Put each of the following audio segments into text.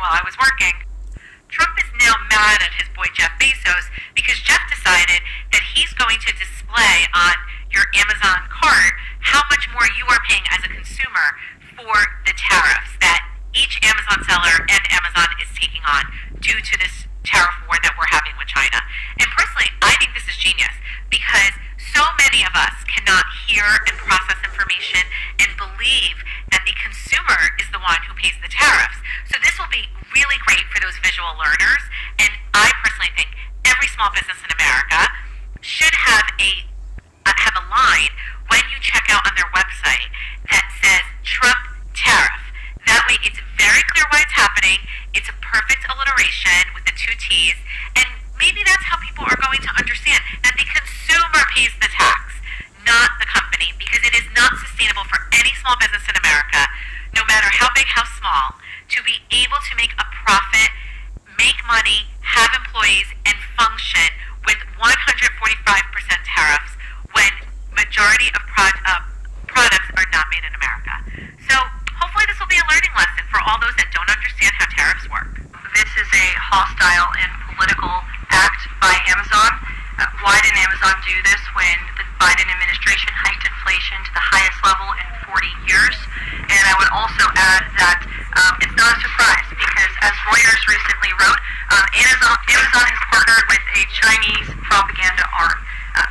while I was working. Trump is now mad at his boy Jeff Bezos because Jeff decided that he's going to display on your Amazon cart how much more you are paying as a consumer for the tariffs that each Amazon seller and Amazon is taking on due to this tariff war that we're having with China. And personally, I think this is genius because so many of us cannot hear and process information and believe that the consumer is the one who pays the tariffs. So this will be really great for those visual learners. And I personally think every small business in America should have a line when you check out on their website that says Trump tariff. That way it's very clear why it's happening. It's a perfect alliteration with the two T's. And maybe that's how people are going to understand that the consumer pays the tax, not the company, because it is not sustainable for any small business in America, no matter how big, how small, to be able to make a profit, make money, have employees, and function with 145% tariffs when majority of products are not made in America. So hopefully this will be a learning lesson for all those that don't understand how tariffs work. This is a hostile and political act by Amazon. Why didn't Amazon do this when the Biden administration hiked inflation to the highest level in 40 years? And I would also add that it's not a surprise because, as Reuters recently wrote, Amazon has partnered with a Chinese propaganda arm.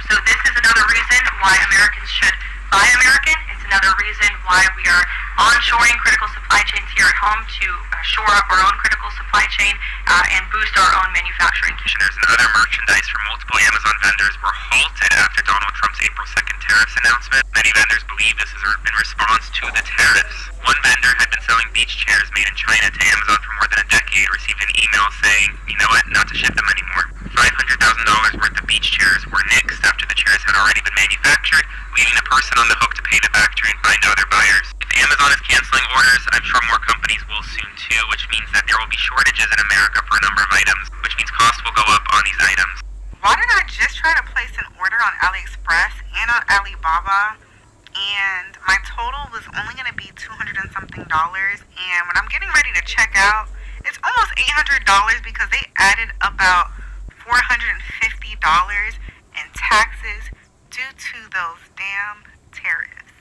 So this is another reason why Americans should buy American. It's another reason why we are onshoring critical supply chains here at home to shore up our own critical supply chain and boost our own manufacturing. Commissioners and other merchandise from multiple Amazon vendors were halted after Donald Trump's April 2nd tariffs announcement. Many vendors believe this is in response to the tariffs. One vendor had been selling beach chairs made in China to Amazon for more than a decade, received an email saying, you know what, not to ship them anymore. $500,000 worth of beach chairs were nixed after the chairs had already been manufactured, leaving the person on the hook to pay the factory and find other buyers. If Amazon is canceling orders, I'm sure more companies will soon too, which means that there will be shortages in America for a number of items, which means costs will go up on these items. Why didn't I just try to place an order on AliExpress and on Alibaba? And my total was only going to be $200 and something. And when I'm getting ready to check out, it's almost $800 because they added about $450 in taxes due to those damn tariffs.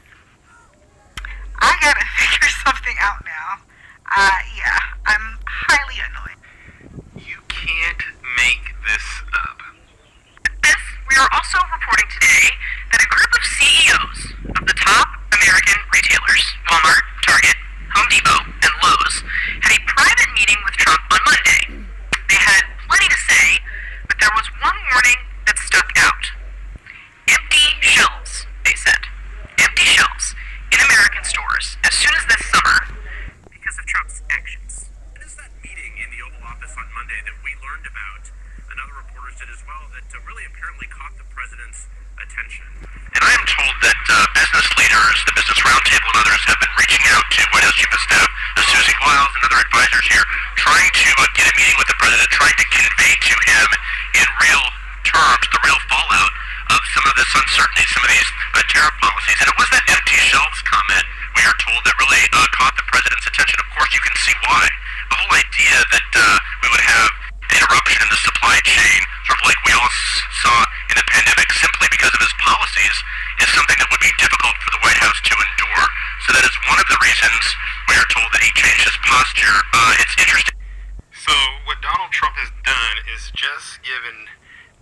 I gotta figure something out now. Yeah, I'm highly annoyed. You can't make this up. This, we are also reporting today that a group of CEOs of the top American retailers, Walmart, Target, Home Depot, and Lowe's, had a private meeting with Trump on Monday. They had plenty to say, but there was one warning that stuck out. Empty shelves, they said. Empty shelves in American stores as soon as this summer because of Trump's actions. It is that meeting in the Oval Office on Monday that we learned about, and other reporters did as well, that really apparently caught the president's attention. And I am told that business leaders, the Business Roundtable and others have been reaching out to White House Chief of Staff, Susie Wiles and other advisors here, trying to get a meeting with the president, trying to convey to him in real terms the real fallout of some of this uncertainty, some of these tariff policies. And it was that empty shelves comment, we are told, that really caught the president's attention. Of course, you can see why. The whole idea that we would have interruption in the supply chain, sort of like we all saw in the pandemic, simply because of his policies, is something that would be difficult for the White House to endure. So that is one of the reasons we are told that he changed his posture. It's interesting. So what Donald Trump has done is just given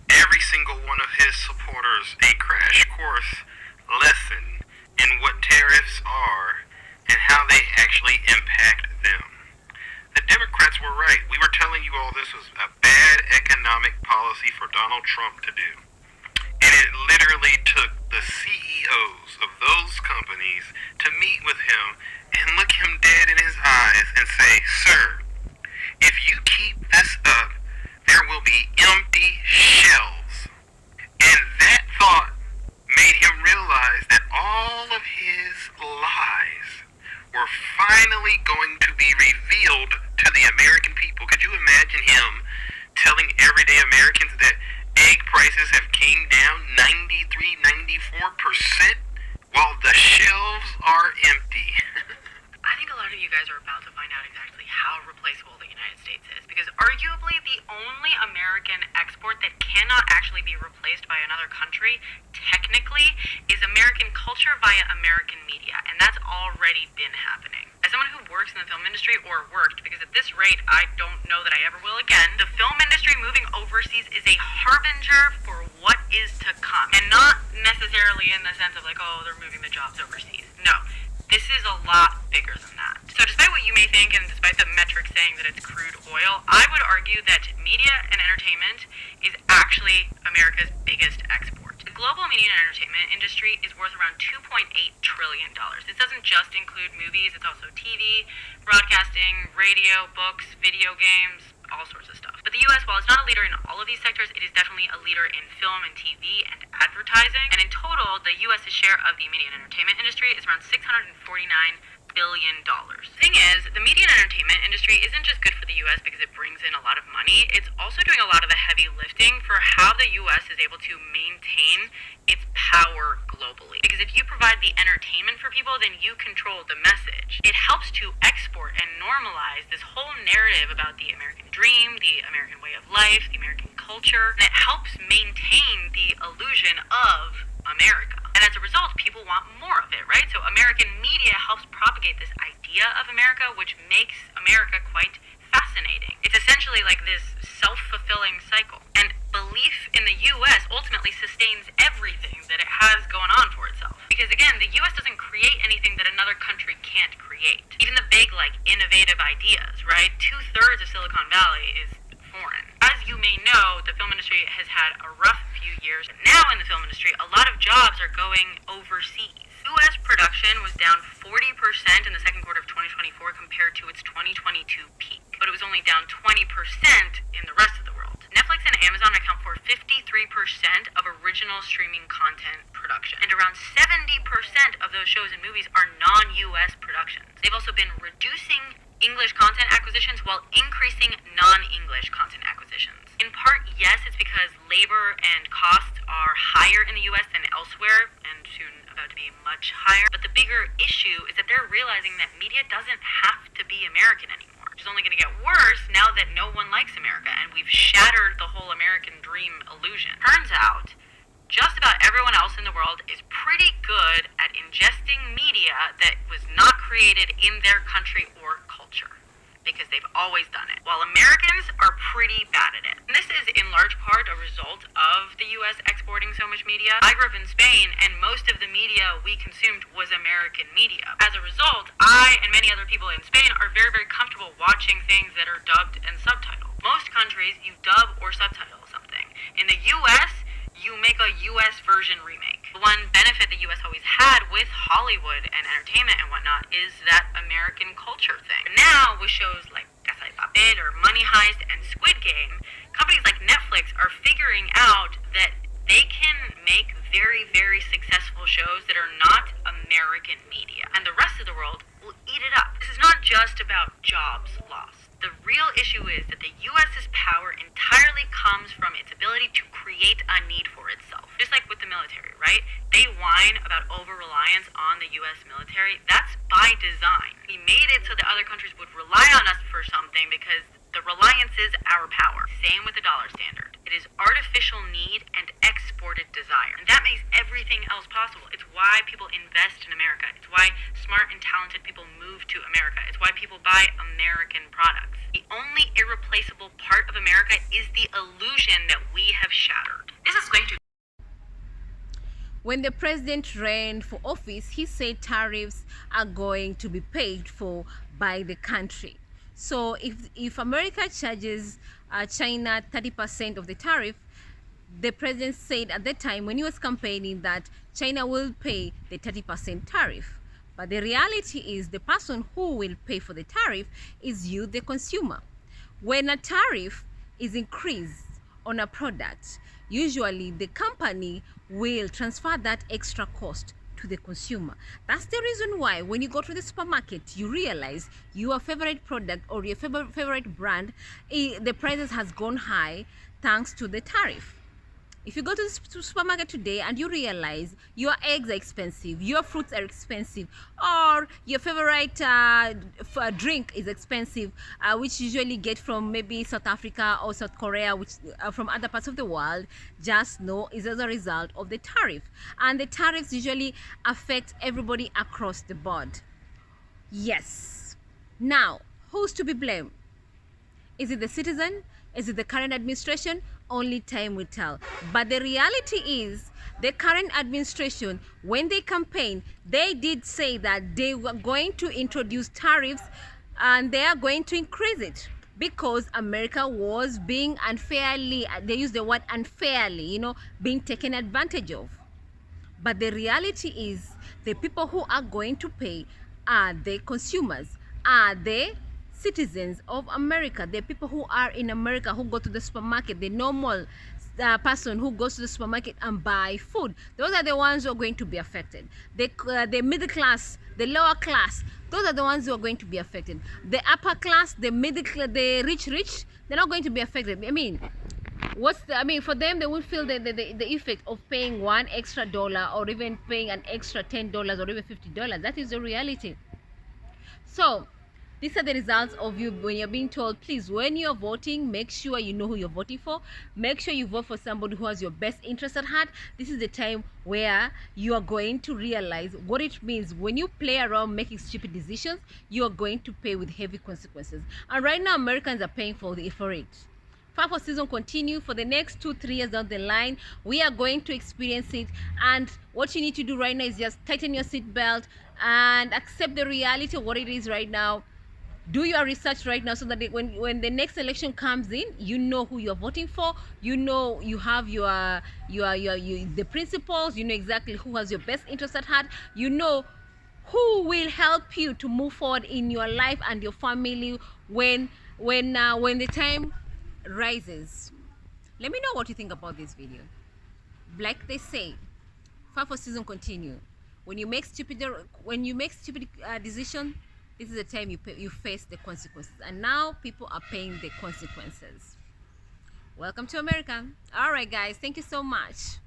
every single one of his supporters a crash course lesson in what tariffs are and how they actually impact them. The Democrats were right. We were telling you all this was a bad economic policy for Donald Trump to do. And it literally took the CEOs of those companies to meet with him and look him dead in his eyes and say, sir, if you keep this up, there will be empty shelves. And that thought made him realize that all of his lies were finally going to be revealed to the American people. Could you imagine him telling everyday Americans that egg prices have came down 93-94% while the shelves are empty? I think a lot of you guys are about to find out about exactly how replaceable the United States is, because arguably the only American export that cannot actually be replaced by another country, technically, is American culture via American media, and that's already been happening. As someone who works in the film industry, or worked, because at this rate I don't know that I ever will again, the film industry moving overseas is a harbinger for what is to come, and not necessarily in the sense of like, oh, they're moving the jobs overseas. No. This is a lot bigger than that. So despite what you may think, and despite the metrics saying that it's crude oil, I would argue that media and entertainment is actually America's biggest export. The global media and entertainment industry is worth around $2.8 trillion. This doesn't just include movies, it's also TV, broadcasting, radio, books, video games, all sorts of stuff. But the US, while it's not a leader in all of these sectors, it is definitely a leader in film and TV and advertising. And in total, the US's share of the media and entertainment industry is around $649 billion. The thing is, the media and entertainment industry isn't just good for the US because it brings in a lot of money, it's also doing a lot of the heavy lifting for how the US is able to maintain its power globally. Because if you provide the entertainment for people, then you control the message. It helps to export and normalize this whole narrative about the American dream, the American way of life, the American culture, and it helps maintain the illusion of America. And as a result, people want more of it, right? So American media helps propagate this idea of America, which makes America quite fascinating. It's essentially like this self-fulfilling cycle. And belief in the US ultimately sustains everything that it has going on for itself. Because again, the US doesn't create anything that another country can't create. Even the big, like, innovative ideas, right? 2/3 of Silicon Valley is foreign. As you may know, the film industry has had a rough few years. Now in the film industry, a lot of jobs are going overseas. US production was down 40% in the second quarter of 2024 compared to its 2022 peak, but it was only down 20% in the rest of the world. Netflix and Amazon account for 53% of original streaming content production, and around 70% of those shows and movies are non-US productions. They've also been reducing English content acquisitions while increasing non-English content acquisitions. In part, yes, it's because labor and costs are higher in the US than elsewhere, and soon about to be much higher. But the bigger issue is that they're realizing that media doesn't have to be American anymore. Which is only going to get worse now that no one likes America, and we've shattered the whole American dream illusion. Turns out, just about everyone else in the world is pretty good at ingesting media that was not created in their country or culture, because they've always done it, while Americans are pretty bad at it. And this is in large part a result of the US exporting so much media. I grew up in Spain, and most of the media we consumed was American media. As a result, I and many other people in Spain are very, very comfortable watching things that are dubbed and subtitled. Most countries, you dub or subtitle something. In the US, you make a US version remake. The one benefit the US always had with Hollywood and entertainment and whatnot is that American culture thing. Now, with shows like Casa de Papel or Money Heist and Squid Game, companies like Netflix are figuring out that they can make very, very successful shows that are not American media, and the rest of the world will eat it up. This is not just about jobs lost. The real issue is that the US's power entirely comes from its ability to create a need for itself. Just like with the military, right? They whine about over-reliance on the US military. That's by design. We made it so that other countries would rely on us for something because the reliance is our power. Same with the dollar standard. It is artificial need and exported desire. And that makes everything else possible. It's why people invest in America. It's why smart and talented people move to America. It's why people buy American products. The only irreplaceable part of America is the illusion that we have shattered. This is going to... When the president ran for office, he said tariffs are going to be paid for by the country. So if America charges China 30% of the tariff, the president said at that time when he was campaigning that China will pay the 30% tariff. But the reality is the person who will pay for the tariff is you, the consumer. When a tariff is increased on a product, usually the company will transfer that extra cost to the consumer. That's the reason why when you go to the supermarket, you realize your favorite product or your favorite brand, the prices has gone high thanks to the tariff. If you go to the supermarket today and you realize your eggs are expensive, your fruits are expensive, or your favorite drink is expensive, which you usually get from maybe South Africa or South Korea, which from other parts of the world, just know is as a result of the tariff. And the tariffs usually affect everybody across the board. Yes. Now, who's to be blamed? Is it the citizen? Is it the current administration? Only time will tell. But the reality is, the current administration, when they campaigned, they did say that they were going to introduce tariffs and they are going to increase it because America was being unfairly, they use the word unfairly, you know, being taken advantage of. But the reality is, the people who are going to pay are the consumers, are the citizens of America, the people who are in America, who go to the supermarket, the normal person who goes to the supermarket and buy food. Those are the ones who are going to be affected. The middle class, the lower class, those are the ones who are going to be affected. The upper class, the middle, the rich, they're not going to be affected. I mean, for them, they will feel the effect of paying $1 extra or even paying an extra $10 or even $50. That is the reality. So these are the results of you when you're being told, please, when you're voting, make sure you know who you're voting for. Make sure you vote for somebody who has your best interest at heart. This is the time where you are going to realize what it means when you play around making stupid decisions. You are going to pay with heavy consequences. And right now, Americans are paying for it. FAFO season continue for the next 2-3 years down the line. We are going to experience it, and what you need to do right now is just tighten your seatbelt and accept the reality of what it is right now. Do your research right now so that when the next election comes in, you know who you're voting for. You know you have the principles. You know exactly who has your best interest at heart. You know who will help you to move forward in your life and your family when the time rises. Let me know what you think about this video. Like they say, FAFO season continue. When you make stupid decision, this is the time you face the consequences, and now people are paying the consequences. Welcome to America. All right, guys, thank you so much.